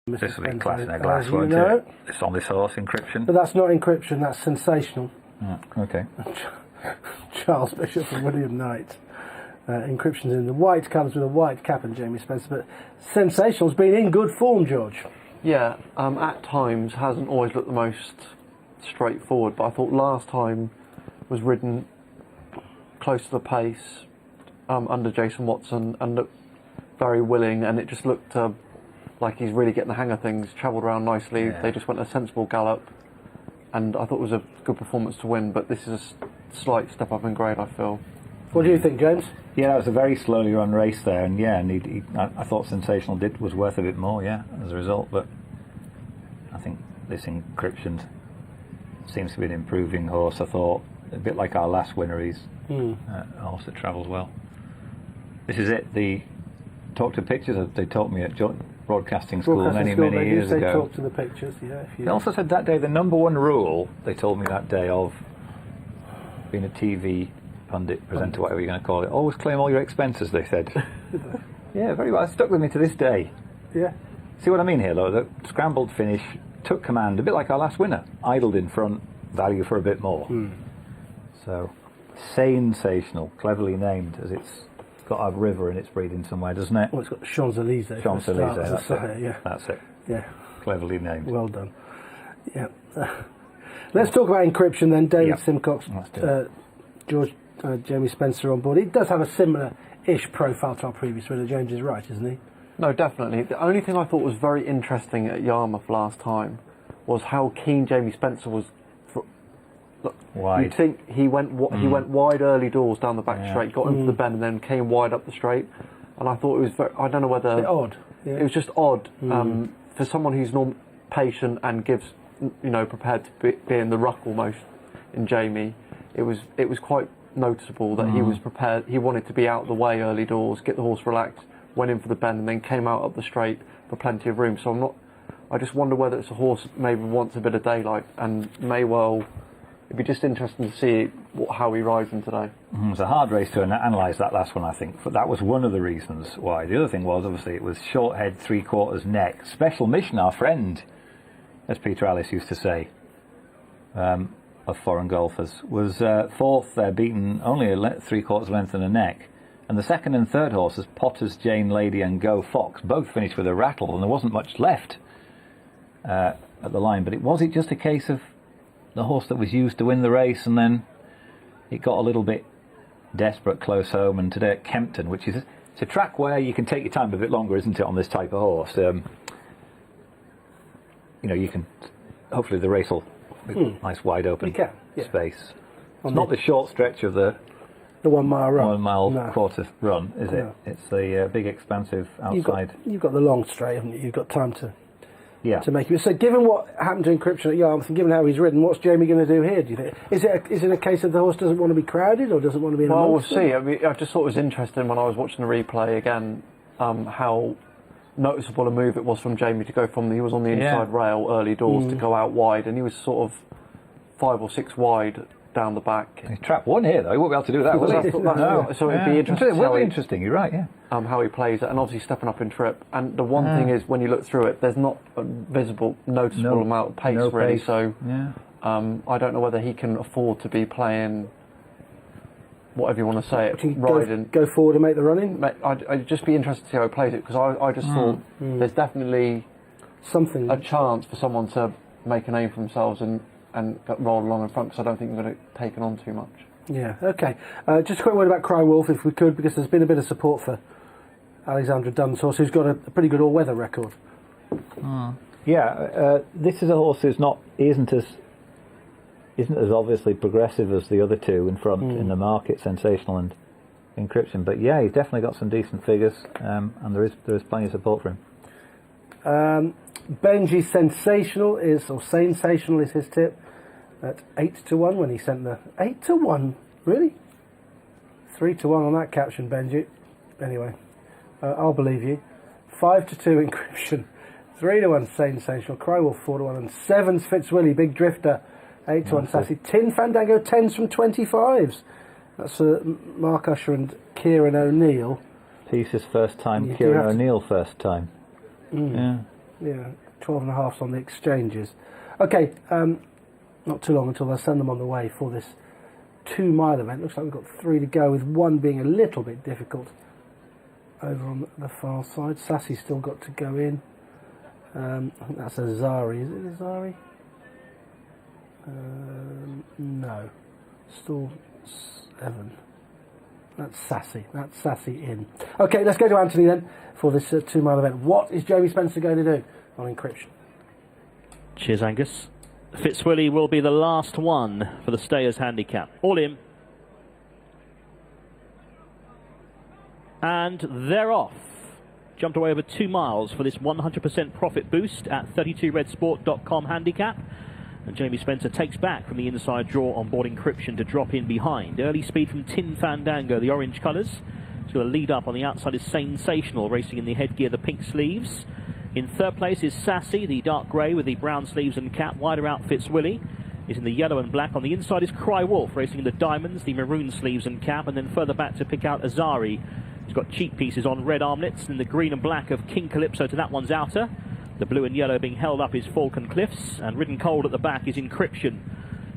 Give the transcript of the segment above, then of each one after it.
Mr. This will be Spencer, class in a glass, as you won't know. it? It's on this horse, Encryption. But that's not Encryption, that's Sensational. Okay. Charles Bishop and William Knight. Encryption's in the white colours with a white cap and Jamie Spencer, but Sensational's been in good form, George. Yeah, at times hasn't always looked the most straightforward, but I thought last time was ridden close to the pace under Jason Watson and looked very willing, and it just looked like he's really getting the hang of things, travelled around nicely. Yeah. They just went a sensible gallop, and I thought it was a good performance to win, but this is a slight step up in grade, I feel. What do you think, James? Yeah, that was a very slowly run race there, and yeah, and I thought Sensational was worth a bit more, yeah, as a result. But I think this Encryption seems to be an improving horse. I thought a bit like our last winner, he's a horse that travels well. This is it. The talk to pictures they taught me at broadcasting school many years ago. They talk to the pictures, yeah. They also said that day the number one rule they told me that day of being a TV pundit, presenter, whatever you're going to call it, always claim all your expenses, they said. Yeah, very well. It stuck with me to this day. Yeah. See what I mean here, though? The scrambled finish, took command, a bit like our last winner. Idled in front, value for a bit more. So, Sensational, cleverly named, as it's got a river in its breeding somewhere, doesn't it? Well, it's got Champs-Elysees. Champs-Elysees, that's it. Yeah. That's it. Yeah. Cleverly named. Well done. Yeah. Let's talk about Encryption then. David Simcox, George Jamie Spencer on board. He does have a similar-ish profile to our previous winner. James is right, isn't he? No, definitely. The only thing I thought was very interesting at Yarmouth last time was how keen Jamie Spencer was. Wide. You'd think he went wide early doors down the back straight, got into the bend, and then came wide up the straight. And I thought it was very, I don't know whether a bit odd. Yeah. It was just odd for someone who's patient and gives, prepared to be in the ruck almost. In Jamie, it was quite noticeable that he was prepared. He wanted to be out the way early doors, get the horse relaxed, went in for the bend, and then came out up the straight for plenty of room. So I just wonder whether it's a horse that maybe wants a bit of daylight and may well. It'd be just interesting to see how he rides in today. It's a hard race to analyse that last one, I think. But that was one of the reasons why. The other thing was, obviously, it was short head, 3/4 neck. Special mission, our friend, as Peter Alice used to say, of foreign golfers, was fourth there, beaten only a 3/4 length and a neck. And the second and third horses, Potter's Jane Lady and Go Fox, both finished with a rattle, and there wasn't much left at the line. But was it just a case of the horse that was used to win the race, and then it got a little bit desperate close home? And today at Kempton, which is it's a track where you can take your time a bit longer, isn't it, on this type of horse? You can hopefully the race will be nice wide open space. It's not the short stretch of the 1 mile run. 1 mile quarter run, is it? It's the big expansive outside. You've got the long straight, haven't you? You've got time to make it. So given what happened to Encryption at Yarmouth and given how he's ridden, what's Jamie going to do here, do you think? Is it a case of the horse doesn't want to be crowded or doesn't want to be in a we'll see. I mean, I just thought it was interesting when I was watching the replay again how noticeable a move it was from Jamie to go he was on the inside rail early doors to go out wide, and he was sort of 5 or 6 wide down the back. He's trapped one here though, he won't be able to do that, will he? No. So it'd be interesting. It will be interesting, you're right, yeah. How he plays it, and obviously stepping up in trip. And the one thing is, when you look through it, there's not a noticeable amount of pace really. So I don't know whether he can afford to be playing, whatever you want to say it, riding. Go forward and make the running? I'd just be interested to see how he plays it, because I just thought there's definitely a chance for someone to make a name for themselves and roll along in front, because I don't think they're going to take it on too much. Yeah, okay. Just a quick word about Cry Wolf, if we could, because there's been a bit of support for Alexandra Dunn's horse, who's got a pretty good all-weather record. This is a horse who's isn't as obviously progressive as the other two in front in the market, Sensational and Encryption. But yeah, he's definitely got some decent figures, and there is plenty of support for him. Benji Sensational is his tip at 8-1 when he sent the 8-1. Really? 3-1 on that caption, Benji. Anyway, I'll believe you. 5-2 Encryption, 3-1 Sensational, Cry Wolf 4-1, and 7's Fitzwilly, Big Drifter, 8-1 Sassy. Tin Fandango 10s from 25s. That's Mark Usher and Kieran O'Neill. Peace's first time, Kieran O'Neill first time. Yeah. Yeah, 12.5s on the exchanges. Okay, not too long until I send them on the way for this 2 mile event. Looks like we've got 3 to go, with one being a little bit difficult over on the far side. Sassy's still got to go in. I think that's Azari. Is it Azari? No. Still 7. That's Sassy. That's Sassy in. Okay, let's go to Anthony then for this 2 mile event. What is Jamie Spencer going to do on Encryption? Cheers, Angus. Fitzwilly will be the last one for the Stayers handicap. All in. And they're off. Jumped away over 2 miles for this 100% profit boost at 32redsport.com handicap. And Jamie Spencer takes back from the inside draw on board Encryption to drop in behind. Early speed from Tin Fandango, the orange colours. He's got a lead up on the outside is Sensational, racing in the headgear, the pink sleeves. In third place is Sassy, the dark grey with the brown sleeves and cap. Wider out Fitzwilly is in the yellow and black. On the inside is Cry Wolf, racing in the diamonds, the maroon sleeves and cap. And then further back to pick out Azari. He's got cheek pieces on red armlets, and the green and black of King Calypso to that one's outer. The blue and yellow being held up is Falcon Cliffs, and ridden cold at the back is Encryption.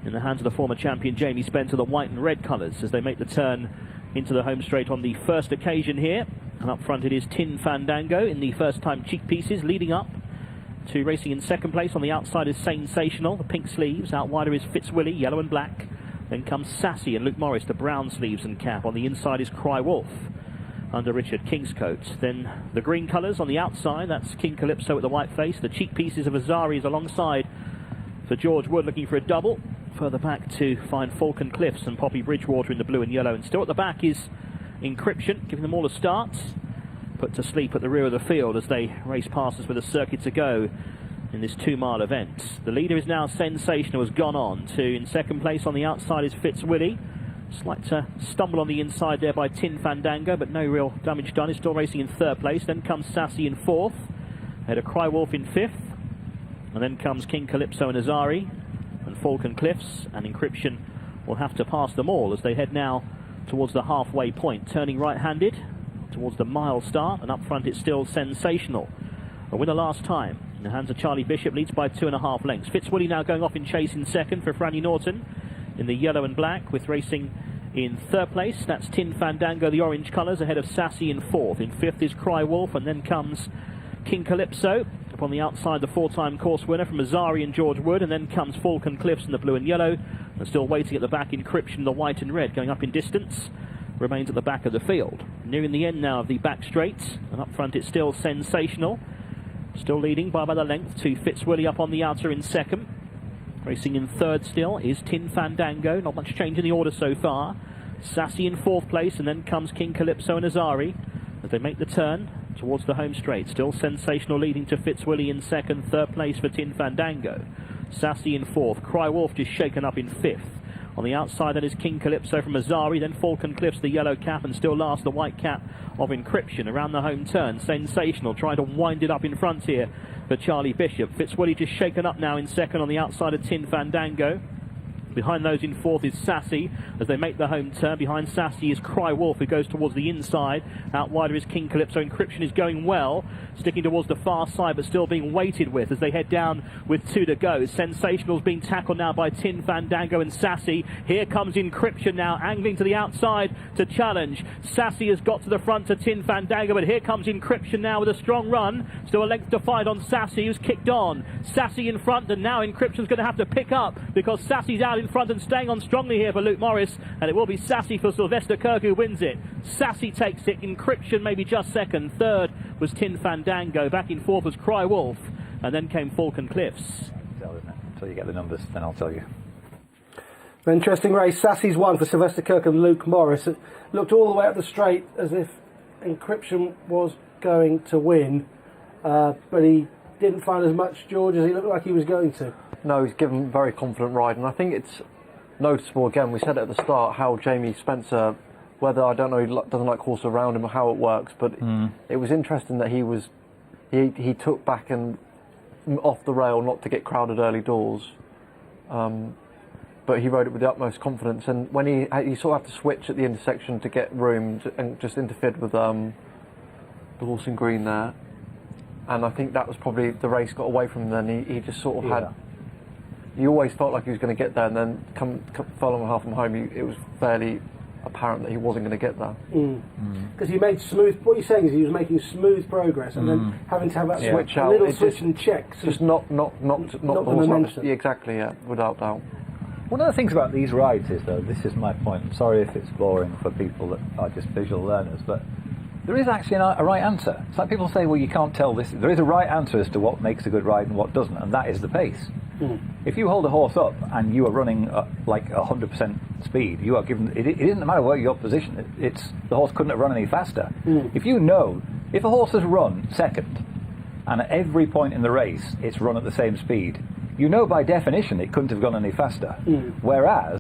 In the hands of the former champion Jamie Spencer, the white and red colours as they make the turn into the home straight on the first occasion here. And up front it is Tin Fandango in the first time cheek pieces, leading up to racing in second place. On the outside is Sensational, the pink sleeves. Out wider is Fitzwilly, yellow and black. Then comes Sassy and Luke Morris, the brown sleeves and cap. On the inside is Cry Wolf under Richard Kingscote. Then the green colours on the outside, that's King Calypso with the white face. The cheek pieces of Azari is alongside for George Wood, looking for a double. Further back to find Falcon Cliffs and Poppy Bridgewater in the blue and yellow. And still at the back is Encryption, giving them all a start. Put to sleep at the rear of the field as they race past us with a circuit to go in this 2 mile event. The leader is now Sensational, has gone on to, in second place on the outside is Fitzwilly. Slight stumble on the inside there by Tin Fandango, but no real damage done. He's still racing in third place. Then comes Sassy in fourth. Ahead of Cry Wolf in fifth. And then comes King Calypso and Azari and Falcon Cliffs. And Encryption will have to pass them all as they head now towards the halfway point. Turning right-handed towards the mile start. And up front it's still Sensational. A winner last time. In the hands of Charlie Bishop, leads by 2.5 lengths. Fitzwilly now going off in chase in second for Franny Norton in the yellow and black, with racing in third place. That's Tin Fandango, the orange colours, ahead of Sassy in fourth. In fifth is Cry Wolf, and then comes King Calypso. Up on the outside, the 4-time course winner from Azari and George Wood, and then comes Falcon Cliffs in the blue and yellow. And still waiting at the back, Encryption, the white and red, going up in distance. Remains at the back of the field. Nearing the end now of the back straight, and up front it's still Sensational. Still leading by about a length to Fitzwilly up on the outer in second. Racing in third still is Tin Fandango. Not much change in the order so far. Sassy in fourth place, and then comes King Calypso and Azari as they make the turn towards the home straight. Still Sensational leading to Fitzwilly in second. Third place for Tin Fandango. Sassy in fourth. Cry Wolf just shaken up in fifth. On the outside that is King Calypso from Azari, then Falcon Cliffs, the yellow cap, and still last the white cap of Encryption. Around the home turn, Sensational trying to wind it up in front here for Charlie Bishop. Fitzwilly just shaken up now in second on the outside of Tin Fandango. Behind those in fourth is Sassy as they make the home turn. Behind Sassy is Cry Wolf, who goes towards the inside. Out wider is King Calypso. Encryption is going well, sticking towards the far side, but still being weighted with as they head down with 2 to go. Sensational's being tackled now by Tin Fandango and Sassy. Here comes Encryption now, angling to the outside to challenge. Sassy has got to the front to Tin Fandango, but here comes Encryption now with a strong run. Still a length to fight on Sassy, who's kicked on. Sassy in front, and now Encryption's going to have to pick up because Sassy's out in front and staying on strongly here for Luke Morris, and it will be Sassy for Sylvester Kirk who wins it. Sassy takes it. Encryption maybe just second. Third was Tin Fandango. Back in fourth was Cry Wolf, and then came Falcon Cliffs. Until you get the numbers, then I'll tell you. An interesting race. Sassy's won for Sylvester Kirk and Luke Morris. It looked all the way up the straight as if Encryption was going to win, but he didn't find as much, George, as he looked like he was going to. No, he's given a very confident ride, and I think it's noticeable again. We said it at the start how Jamie Spencer, whether I don't know he doesn't like horse around him or how it works, but it was interesting that he took back and off the rail not to get crowded early doors, but he rode it with the utmost confidence. And when he sort of had to switch at the intersection to get room and just interfered with the horse in green there. and I think that was probably the race got away from him. Then he just sort of Yeah. had. You always felt like he was going to get there, and then come following half from home, it was fairly apparent that he wasn't going to get there. Because he made smooth. What you're saying is he was making smooth progress, and then having to have that Switch a out, little it switch just- and check. So Just not the momentum. Yeah, exactly, yeah, without doubt. One of the things about these rides is, though, this is my point. I'm sorry if it's boring for people that are just visual learners, but there is actually a right answer. It's like people say, well, you can't tell this. There is a right answer as to what makes a good ride and what doesn't, and that is the pace. If you hold a horse up and you are running like 100% speed, you are given. It doesn't matter where your position. It's the horse couldn't have run any faster. If you know, if a horse has run second, and at every point in the race it's run at the same speed, you know by definition it couldn't have gone any faster. Whereas